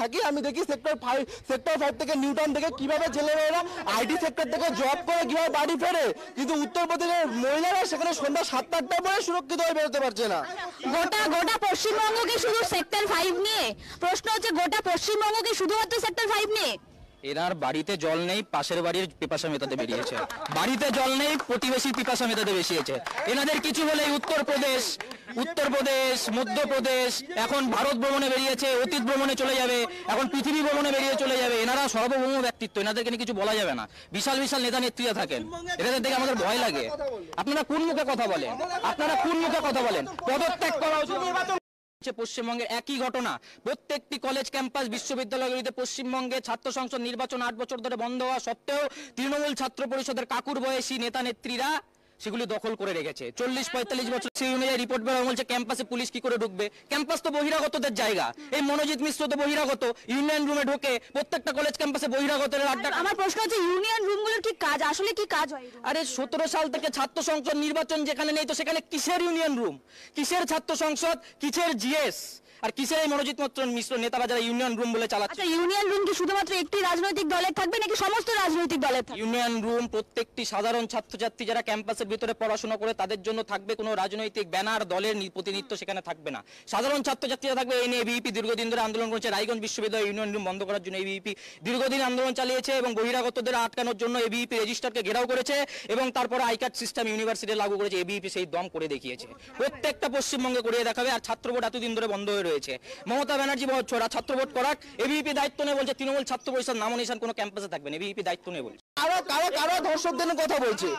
থাকি, আমি দেখি সেক্টর 5 থেকে নিউটাউন থেকে কিভাবে ছেলেমেয়েরা আইটি সেক্টর থেকে জব করে কিভাবে বাড়ি ফেরে, কিন্তু উত্তরপ্রদেশের মহিলারা সেখানে সন্ধ্যা 7-8টার পরে সুরক্ষিত হয়ে বেরোতে পারছে না। গোটা পশ্চিমবঙ্গকে শুধু সেক্টর 5 নিয়ে প্রশ্ন হচ্ছে, গোটা পশ্চিমবঙ্গকে শুধুমাত্র সেক্টর 5 নিয়ে? এনার বাড়িতে জল নেই, পাশের বাড়ির পিপাসা মেটাতে বেরিয়েছে। বাড়িতে জল নেই, প্রতিবেশীর পিপাসা মেটাতে বেরিয়েছে। এনাদের কিছু হলেই উত্তরপ্রদেশ, মধ্যপ্রদেশ, এখন ভারত ভ্রমণে বেরিয়েছে, অতীত ভ্রমণে চলে যাবে, এখন পৃথিবী ভ্রমণে বেরিয়ে চলে যাবে। এনারা সর্বভৌম ব্যক্তিত্ব, এনাদেরকে নিয়ে কিছু বলা যাবে না। বিশাল বিশাল নেতা নেত্রীরা থাকেন, এনাদের দেখে আমাদের ভয় লাগে। আপনারা কোন মুখে কথা বলেন? পদত্যাগ করা উচিত। পশ্চিমবঙ্গের একই ঘটনা, প্রত্যেকটি কলেজ ক্যাম্পাস বিশ্ববিদ্যালয়গুলিতে পশ্চিমবঙ্গে ছাত্র সংসদ নির্বাচন 8 বছর ধরে বন্ধ হওয়া সত্ত্বেও তৃণমূল ছাত্র পরিষদের কাকুর বয়সী নেতা নেত্রীরা সেগুলি দখল করে রেখেছে। 40-45 বছর সেই অনুযায়ী রিপোর্ট বের বলছে ক্যাম্পাসে পুলিশ কি করে ঢুকবে? ক্যাম্পাস তো বহিরাগতদের জায়গা। এই মনোজিৎ মিশ্র তো বহিরাগত, ইউনিয়ন রুমে ঢোকে, প্রত্যেকটা কলেজ ক্যাম্পাসে বহিরাগতদের আড্ডা। আমার প্রশ্ন হচ্ছে ইউনিয়ন রুমগুলোর কি কাজ, আসলে কি কাজ হয়? আরে 17 সাল থেকে ছাত্র সংসদ নির্বাচন যেখানে নেই, তো সেখানে কিসের ইউনিয়ন রুম, কিসের ছাত্র সংসদ, কিসের জিএস, আর কিসের এই মনোজিৎ মিশ্র নেতারা যারা ইউনিয়ন রুম বলে চালাচ্ছে? আচ্ছা, ইউনিয়ন রুম কি শুধুমাত্র একটি রাজনৈতিক দলের থাকবে নাকি সমস্ত রাজনৈতিক দলের থাকবে? ইউনিয়ন রুম প্রত্যেকটি সাধারণ ছাত্রছাত্রী যারা ক্যাম্পাসের ভিতরে পড়াশোনা করে তাদের জন্য থাকবে, কোনো রাজনৈতিক ব্যানার দলের প্রতিনিধিত্ব সেখানে থাকবে না। সাধারণ ছাত্রছাত্রীরা থাকবে। এই নিয়ে এবিভিপি দীর্ঘদিন ধরে আন্দোলন করেছে। রায়গঞ্জ বিশ্ববিদ্যালয় ইউনিয়ন রুম বন্ধ করার জন্য এবিভিপি দীর্ঘদিন আন্দোলন চালিয়েছে এবং বহিরাগতদের আটকানোর জন্য এবিভিপি রেজিস্টারকে ঘেরাও করেছে এবং তারপরে আইকার্ড সিস্টেম ইউনিভার্সিটি লাগু করেছে। এবিভিপি সেই দম করে দেখিয়েছে, প্রত্যেকটা পশ্চিমবঙ্গে করিয়ে দেখাবে। আর ছাত্র ভোট এতদিন ধরে বন্ধ হয়ে রয়েছে। মমতা ব্যানার্জি বছর ছাত্র ভোট করাক, এবিভিপি দায়িত্ব নেই বলছে। তৃণমূল ছাত্র পরিষদ নামনিশান কোনো ক্যাম্পাসে থাকবে না, এবিভিপি দায়িত্ব নেই বলছে। কারা ধর্ষকদের কথা বলছে?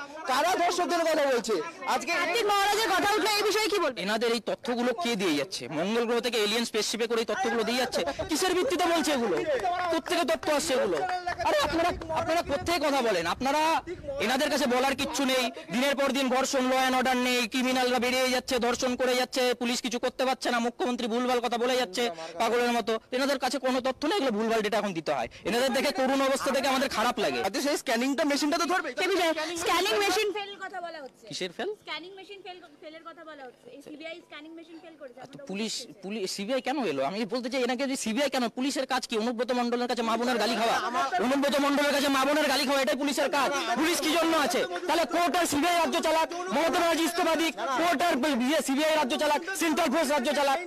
আজকে কার্তিক মহারাজের কথা উঠলে এই বিষয়ে কি বলবেন? এনাদের এই তথ্যগুলো কে দিয়ে যাচ্ছে? মঙ্গল গ্রহ থেকে এলিয়েন স্পেসশিপে করে এই তথ্যগুলো দিয়ে যাচ্ছে। কিসের ভিত্তিতে বলছে এগুলো? কোত্থেকে তথ্য আসছে এগুলো? আরে আপনারা কোত্থেকে কথা বলেন? আপনারা এনাদের কাছে বলার কিচ্ছু নেই। দিনের পর দিন ধর্ষণ, ল অ্যান্ড অর্ডার নেই, ক্রিমিনালরা বেরিয়ে যাচ্ছে, ধর্ষণ করে যাচ্ছে, পুলিশ কিছু করতে পারছে না, মুখ্যমন্ত্রী ভুলভাল কথা বলে যাচ্ছে পাগলের মতো। এনাদের কাছে কোনো তথ্য নেই, এগুলো ভুলভাল ডেটা এখন দিতে হয়। এনাদের দেখে করুণ অবস্থা দেখে আমাদের খারাপ লাগে। আচ্ছা, সেই স্ক্যানিংটা মেশিনটা তো ধরবে। স্ক্যানিং মেশিন ফেল কথা বলা হচ্ছে। কিসের ফেল? স্ক্যানিং মেশিন ফেলের কথা বলা হচ্ছে। এই সিবিআই স্ক্যানিং মেশিন ফেল করেছে। পুলিশ সিবিআই কেন এলো? আমি বলতে চাই এনাকে যে সিবিআই কেন? পুলিশের কাজ কি? অনুব্রত মণ্ডলের কাছে মা বোনের গালি খাওয়া? অনুব্রত মণ্ডলের কাছে মা বোনের গালি খাওয়া এটাই পুলিশের কাজ? পুলিশ কি জন্য আছে? তাহলে কোর্ট আর সিবিআই রাজ্য চালাক, মমতা ব্যানার্জি ইস্তফা দিক, কোর্ট আর সিবিআই রাজ্য চালাক, সেন্ট্রাল ফোর্স রাজ্য চালাক।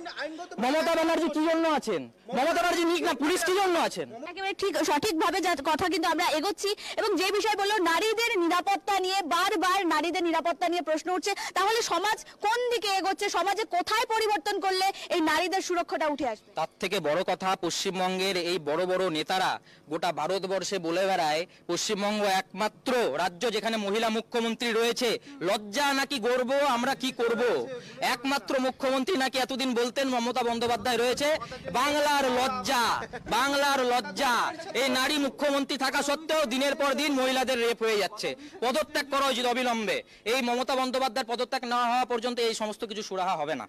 মমতা ব্যানার্জি কি জন্য আছেন? মমতা ব্যানার্জি নিক না, পুলিশ কি জন্য আছেন? একেবারে ঠিক সঠিকভাবে কথা কিন্তু আমরা এগোচ্ছি। এবং যে বিষয় বললো নারীদের নিরাপত্তা নিয়ে, বারবার নারীদের নিরাপত্তা নিয়ে প্রশ্ন উঠছে। তাহলে সমাজ কোন দিকে এগোচ্ছে? সমাজে কোথায় পরিবর্তন করলে এই নারীদের সুরক্ষাটা উঠে আসবে? তার থেকে বড় কথা, পশ্চিমবঙ্গের এই বড় বড় নেতারা গোটা ভারতবর্ষে বলে বেড়ায় পশ্চিমবঙ্গ একমাত্র রাজ্য যেখানে মহিলা মুখ্যমন্ত্রী রয়েছে। লজ্জা নাকি গর্ব? আমরা কি করব? একমাত্র মুখ্যমন্ত্রী নাকি এতদিন বলতেন মমতা বন্দ্যোপাধ্যায় রয়েছে। বাংলার লজ্জা। এই নারী মুখ্যমন্ত্রী থাকা সত্ত্বেও দিনের পর দিন মহিলাদের রেপ হয়ে যাচ্ছে। পদত্যাগ করা উচিত অবিলম্বে। এই মমতা বন্দ্যোপাধ্যায়ের পদত্যাগ না হওয়া পর্যন্ত এই সমস্ত কিছু সুরাহা হবে না।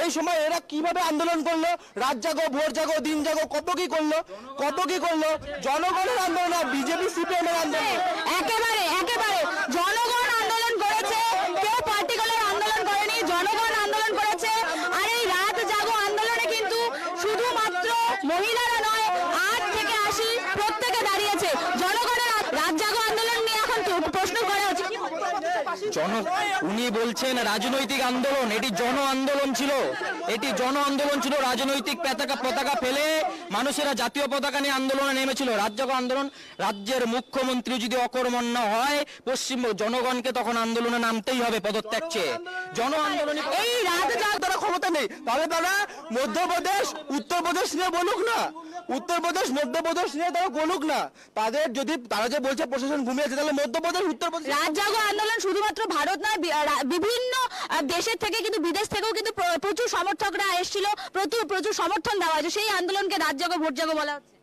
এই সময় এরা কিভাবে আন্দোলন করলো? রাত জাগো, ভোর জাগো, দিন জাগো, কত কি করলো? জনগণের আন্দোলন, বিজেপি সিপিএম এর আন্দোলন। একেবারে জনগণ আন্দোলন করেছে, কেউ পার্টিকুলার আন্দোলন করেনি, জনগণ আন্দোলন করেছে। আর এই রাত জাগো আন্দোলনে কিন্তু শুধুমাত্র মহিলারা নয়, 8 থেকে 80 প্রত্যেকে দাঁড়িয়েছে। জনগণের রাত জাগো আন্দোলন নিয়ে এখন প্রশ্ন করা হচ্ছে। উনি বলছেন রাজনৈতিক আন্দোলন, এটি জন আন্দোলন ছিল। রাজনৈতিক পতাকা ফেলে মানুষেরা জাতীয় পতাকা নিয়ে আন্দোলনে নেমেছিল। রাজ্যক আন্দোলন, রাজ্যের মুখ্যমন্ত্রী যদি অকর্মণ্য হয় পশ্চিম জনগণকে তখন আন্দোলনে নামতেই হবে পদত্যাগ চেয়ে। জন আন্দোলন এই রাত জাগো তারা ক্ষমতা নেই, তাহলে তারা মধ্যপ্রদেশ, উত্তরপ্রদেশ নিয়ে বলুক না, মধ্যপ্রদেশ নিয়ে তারা বলুক না। তারা যে বলছে প্রশাসন ঘুমিয়েছে, তাহলে মধ্যপ্রদেশ, উত্তরপ্রদেশ। রাত জাগো আন্দোলন শুধুমাত্র ভারত নয়, বিভিন্ন দেশের থেকে কিন্তু বিদেশ থেকেও কিন্তু প্রচুর সমর্থকরা এসেছিল, প্রচুর সমর্থন দেওয়া হয়েছে। সেই আন্দোলনকে রাত জাগো ভোট জাগো বলা হচ্ছে।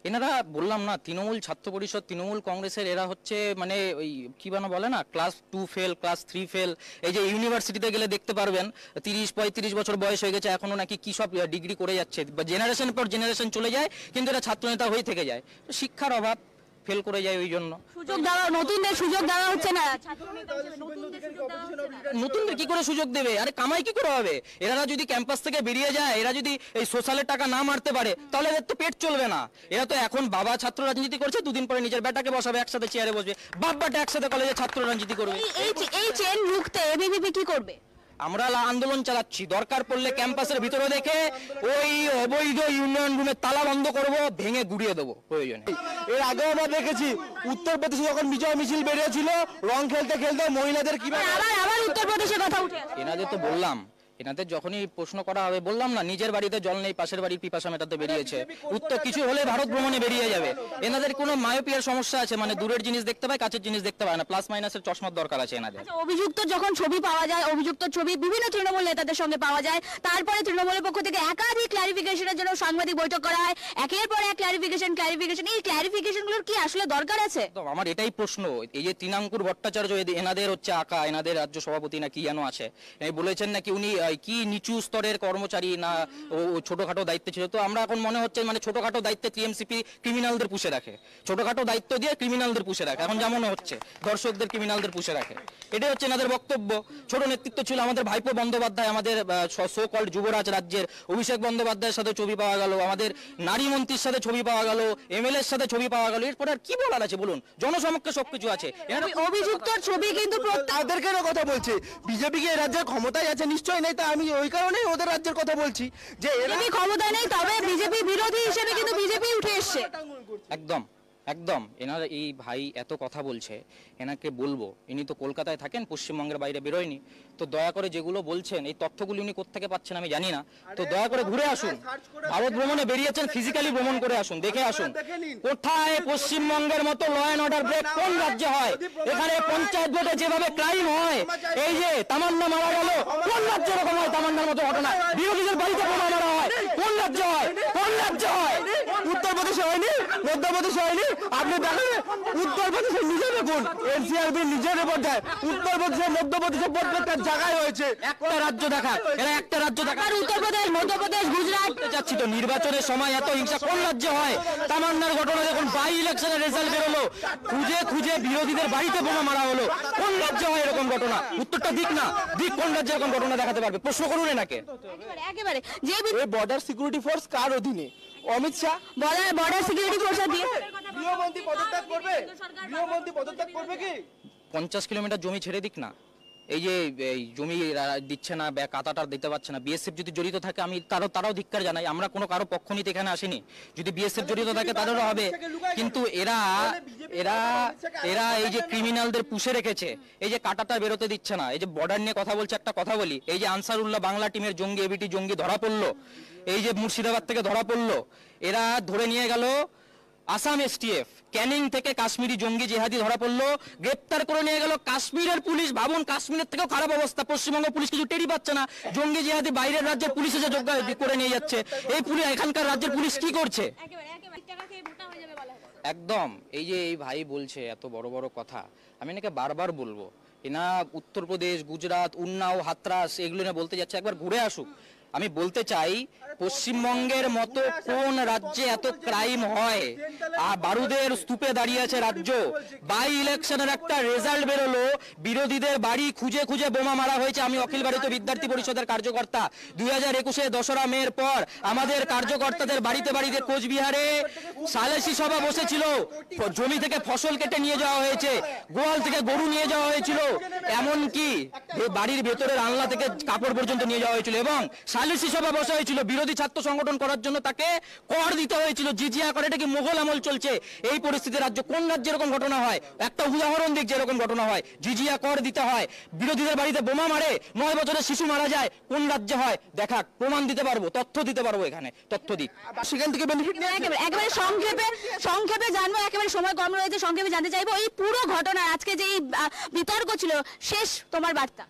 এনারা বললাম না, তৃণমূল ছাত্র পরিষদ, তৃণমূল কংগ্রেসের এরা হচ্ছে মানে ওই কি বলে না, ক্লাস 2 ফেল, ক্লাস 3 ফেল। এই যে ইউনিভার্সিটিতে গেলে দেখতে পারবেন 30-35 বছর বয়স হয়ে গেছে, এখনো নাকি কি সব ডিগ্রি করে যাচ্ছে, জেনারেশন পর জেনারেশন চলে যায়, কিন্তু এরা ছাত্র নেতা হয়ে থেকে যায়। শিক্ষার অভাব, ফেল করে যায় ওই জন্য। সুযোগ দেওয়া, নতুনদের সুযোগ দেওয়া হচ্ছে না, ছাত্রনেতা হিসেবে নতুনদের সুযোগ দেওয়া হচ্ছে না। নতুনদের কি করে সুযোগ দেবে? আরে কামাই কি করে হবে? এরা যদি ক্যাম্পাস থেকে বেরিয়ে যায়, এরা যদি এই সোশ্যালের টাকা না মারতে পারে, তাহলে এদের তো পেট চলবে না। এরা তো এখন বাবা ছাত্র রাজনীতি করছে, দুদিন পরে নিজের বেটাকে বসাবে, একসাথে চেয়ারে বসবে, বাপ বেটা একসাথে কলেজে ছাত্র রাজনীতি করবে। এই চেন রুখতে এবিভিপি কি করবে? আমরা আন্দোলন চালাচ্ছি, দরকার পড়লে ক্যাম্পাসের ভিতরে দেখে ওই অবৈধ ইউনিয়ন রুমের তালা বন্ধ করব, ভেঙে গুড়িয়ে দেবো প্রয়োজনে। এর আগেও আমরা দেখেছি উত্তরপ্রদেশে যখন বিজয় মিছিল বেরিয়েছিল, রং খেলতে খেলতে মহিলাদের কিভাবে আবার উত্তরপ্রদেশের কথা উঠে আসছে। এনাদের তো বললাম, এনাদের যখনই প্রশ্ন করা হবে, বললাম না, নিজের বাড়িতে জল নেই, পাশের বাড়ির পিপাসা মেটাতে বেরিয়েছে। উত্তর কিছু হলে ভারত ভ্রমণে বেরিয়ে যাবে। এনাদের কোনো মায়োপিয়ার সমস্যা আছে, মানে দূরের জিনিস দেখতে পায়, কাছের জিনিস দেখতে পায় না, প্লাস মাইনাসের চশমার দরকার আছে এনাদের। আচ্ছা, অভিযুক্ত যখন ছবি পাওয়া যায়, অভিযুক্ত ছবি বিভিন্ন তৃণমূল নেতাদের সঙ্গে পাওয়া যায়, তারপরে তৃণমূলের পক্ষ থেকে একাধিক ক্লারিফিকেশনের জন্য সাংবাদিক বৈঠক করা হয়, একের পর এক ক্লারিফিকেশন। এই ক্লারিফিকেশনগুলোর কি আসলে দরকার আছে? তো আমার এটাই প্রশ্ন, এই যে তৃণাঙ্কুর ভট্টাচার্য, এনাদের হচ্ছে আঁকা, এনাদের রাজ্য সভাপতি না কি যেন আছে, বলেছেন নাকি উনি কি নিচু স্তরের কর্মচারী না, ও ছোটখাটো দায়িত্বে ছিল। তো আমরা এখন মনে হচ্ছে মানে ছোটখাটো দায়িত্বে টিএমসিপি ক্রিমিনালদের পুষে রাখে, ছোটখাটো দায়িত্ব দিয়ে ক্রিমিনালদের পুষে রাখে, এখন যেমন হচ্ছে দর্শকদের ক্রিমিনালদের পুষে রাখে। এটাই হচ্ছে এনাদের বক্তব্য। ছোট নেতৃত্ব ছিল আমাদের ভাইপো বন্দ্যোপাধ্যায়, আমাদের সো কল্ড যুবরাজ রাজ্যের অভিষেক বন্দ্যোপাধ্যায়ের সাথে ছবি পাওয়া গেল, আমাদের নারী মন্ত্রীর সাথে ছবি পাওয়া গেল, এমএলএর সাথে ছবি পাওয়া গেল। এরপর আর কি বলার আছে বলুন? জনসমক্ষে সবকিছু আছে। অভিযুক্তর ছবি কিন্তু তাদের কেন কথা বলছে? বিজেপি কি এই রাজ্যের ক্ষমতায় আছে? নিশ্চয়ই নেই। তা আমি ওই কারণেই ওদের রাজ্যের কথা বলছি যে এরা বিজেপি ক্ষমতায় নেই, তবে বিজেপি বিরোধী হিসেবে কিন্তু বিজেপি উঠে এসছে। একদম একদম এনারা এই ভাই এত কথা বলছে, এনাকে বলবো, ইনি তো কলকাতায় থাকেন, পশ্চিমবঙ্গের বাইরে বেরোয়নি। তো দয়া করে যেগুলো বলছেন, এই তথ্যগুলি উনি কোত্থেকে পাচ্ছেন আমি জানি না। তো দয়া করে ঘুরে আসুন, ভারত ভ্রমণে বেরিয়েছেন, ফিজিক্যালি ভ্রমণ করে আসুন, দেখে আসুন কোথায় পশ্চিমবঙ্গের মতো ল অ্যান্ড অর্ডার ব্রেক কোন রাজ্যে হয়। এখানে পঞ্চায়েত ভোটে যেভাবে ক্রাইম হয়, এই যে তামান্না মারা গেল, কোন রাজ্যে এরকম হয়? তামান্নার মতো ঘটনা বিরোধীদের বাড়িতে বোমা মারা হয়, কোন রাজ্যে হয়? কোন রাজ্যে হয়? উত্তরপ্রদেশে হয়নি, মধ্যপ্রদেশে হয়নি। আপনি দেখেন উত্তরপ্রদেশে নিজে দেখুন, এনসিআরবি নিজের রিপোর্ট দেয়, উত্তরপ্রদেশে মধ্যপ্রদেশে প্রত্যেকটা জায়গায় হয়েছে। একটা রাজ্য দেখা, এরা একটা রাজ্য দেখা। আর উত্তরপ্রদেশ, মধ্যপ্রদেশ, গুজরাট যাচ্ছি তো, নির্বাচনের সময় এত হিংসা কোন রাজ্যে হয়? তামান্নার ঘটনা দেখুন, বাই ইলেকশনের রেজাল্ট বেরোলো, খুঁজে খুঁজে বিরোধীদের বাড়িতে বোমা মারা হলো, কোন রাজ্যে হয় এরকম ঘটনা? উত্তরটা দিক না, দিক কোন রাজ্যে এরকম ঘটনা দেখাতে পারবে? প্রশ্ন করুন এনাকে। একেবারে যে এই বর্ডার সিকিউরিটি ফোর্স কার অধীনে? Amit Shah border security force দিয়ে গৃহমন্ত্রী পদত্যাগ করবে? গৃহমন্ত্রী পদত্যাগ করবে কি? 50 কিলোমিটার জমি ছেড়ে দিক না, এই যে এই জমি দিচ্ছে না, কাতাটার দিতে পারছে না। বিএসএফ যদি জড়িত থাকে আমি তারাও ধিক্কার জানাই। আমরা কোনো কারো পক্ষ নিতে এখানে আসিনি, যদি বিএসএফ জড়িত থাকে তাদেরও হবে। কিন্তু এরা এরা এরা এই যে ক্রিমিনালদের পুষে রেখেছে, এই যে কাটাটা বেরোতে দিচ্ছে না। এই যে বর্ডার নিয়ে কথা বলছে, একটা কথা বলি, এই যে আনসারুল্লাহ বাংলা টিমের জঙ্গি, এবিটি জঙ্গি ধরা পড়লো, এই যে মুর্শিদাবাদ থেকে ধরা পড়লো, এরা ধরে নিয়ে গেল আসাম এসটিএফ, ক্যানিং থেকে কাশ্মীরি জঙ্গি জেহাদি ধরা পড়লো, গ্রেপ্তার করে নিয়ে গেল কাশ্মীরের পুলিশ। ভাবুন, কাশ্মীরের থেকেও খারাপ অবস্থা, পশ্চিমবঙ্গ পুলিশ কিছু টেরি পাচ্ছে না। জঙ্গি জেহাদি বাইরের রাজ্যের পুলিশ এসে যোগ্য করে নিয়ে যাচ্ছে, এই পুলিশ এখানকার রাজ্যের পুলিশ কি করছে? একদম এই যে এই ভাই বলছে এত বড় বড় কথা, আমি এনাকে বারবার বলবো, এনা উত্তরপ্রদেশ, গুজরাট, উন্নাও, হাতরাস এগুলো না বলতে যাচ্ছে, একবার ঘুরে আসুক। আমি বলতে চাই, পশ্চিমবঙ্গের মতো কোন রাজ্যে এত ক্রাইম হয়? আর বারুদের স্তূপে দাঁড়িয়ে আছে রাজ্য। বাই ইলেকশনের একটা রেজাল্ট বেরোলো, বিরোধীদের বাড়ি খুঁজে খুঁজে বোমা মারা হয়েছে। আমি অখিল ভারতীয় বিদ্যার্থী পরিষদের কার্যকর্তা। 2021-এ 2রা মের পর আমাদের কার্যকর্তাদের বাড়িতে বাড়িতে কোচবিহারে সালিসি সভা বসেছিল, জমি থেকে ফসল কেটে নিয়ে যাওয়া হয়েছে, গোয়াল থেকে গরু নিয়ে যাওয়া হয়েছিল, এমনকি বাড়ির ভেতরের আলনা থেকে কাপড় পর্যন্ত নিয়ে যাওয়া হয়েছিল, এবং সালিসি সভা বসা হয়েছিল। বিরোধী ছাত্র সংগঠন করার জন্য তাকে কর দিতে হয়েছিল, জিজিয়া করে। এটা কি মোগল আমল চলছে? এই পরিস্থিতি রাজ্য, কোন রাজ্যে এরকম ঘটনা হয়? একটা উদাহরণ দিক যে এরকম ঘটনা হয়, জিজিয়া কর দিতে হয়, বিরোধীদের বাড়িতে বোমা মারে, 9 বছরের শিশু মারা যায়, কোন রাজ্যে হয়? দেখা, প্রমাণ দিতে পারবো, তথ্য দিতে পারবো, এখানে তথ্য দিক। সেখান থেকে বেনিফিট একেবারে সংক্ষেপে জানবো, একেবারে সময় কম রয়েছে, সংক্ষেপে জানতে চাইবো এই পুরো ঘটনা, আজকে যে বিতর্ক ছিল, শেষ তোমার বার্তা।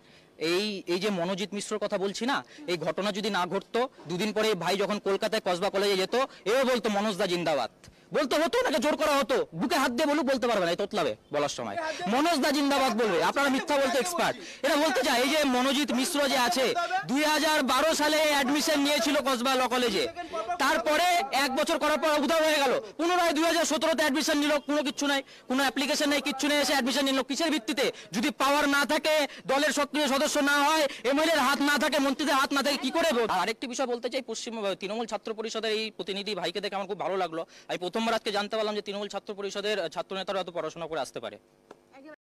এই যে মনোজিৎ মিশ্রর কথা বলছি না, এই ঘটনা যদি না ঘটতো, দুদিন পরে ভাই যখন কলকাতায় কসবা কলেজে যেত, এও বলতো মনোজদা জিন্দাবাদ। বলতে হতো, নাকি জোর করা হতো? বুকে হাত দিয়ে বলুক, বলতে পারবে না, এই তোতলাবে বলার সময়। মনোজ দা জিন্দাবাদ বলবে, আপনারা মিথ্যা বলতে এক্সপার্ট। এরা বলতে চায় এই যে মনোজিৎ মিশ্র যে আছে 2012 সালে অ্যাডমিশন নিয়েছিল কসবা ল কলেজে, তারপরে 1 বছর করার পর উধাও হয়ে গেল, পুনরায় 2017-তে অ্যাডমিশন নিল, কোনো কিচ্ছু নাই, কোনো অ্যাপ্লিকেশন নেই, কিচ্ছু নেই, এসে অ্যাডমিশন নিল কিসের ভিত্তিতে? যদি পাওয়ার না থাকে, দলের সক্রিয় সদস্য না হয়, এমএলএ এর হাত না থাকে, মন্ত্রীদের হাত না থাকে, কি করে ভোট? আর আরেকটি বিষয় বলতে চাই, পশ্চিম তৃণমূল ছাত্র পরিষদের এই প্রতিনিধি ভাইকে দেখে আমার খুব ভালো লাগলো। আমি প্রথমবার আজকে জানতে পারলাম যে তৃণমূল ছাত্র পরিষদের ছাত্র নেতারা এত পড়াশোনা করে আসতে পারে।